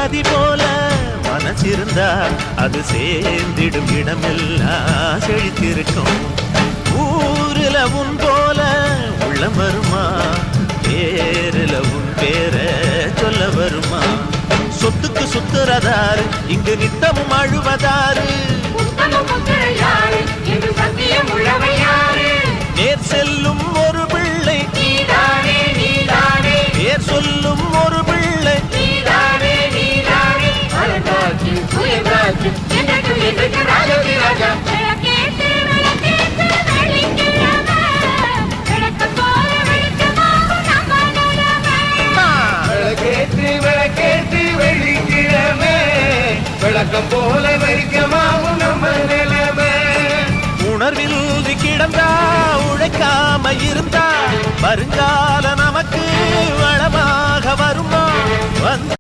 நதி போல மனசிருந்தா அது சேர்ந்திடும் இடமெல்லாம் செழித்திருக்கும். ஊருல உன் போல உள்ளம் வருமா, பேருல உன் பேர சொல்ல வருமா? சொத்துக்கு சுத்துறதாரு இங்கு நித்தமும் அழுவதாரு, நேர் செல்லும் ஒரு பிள்ளை பேர் சொல்லும் ஒரு பிள்ளை. விளக்கம் போல வெடிக்கமாவும் நம்ம நிலைமை. உணர்வில் கிடந்தா உழைக்காம இருந்தா வருங்கால நமக்கு வளமாக வருமா?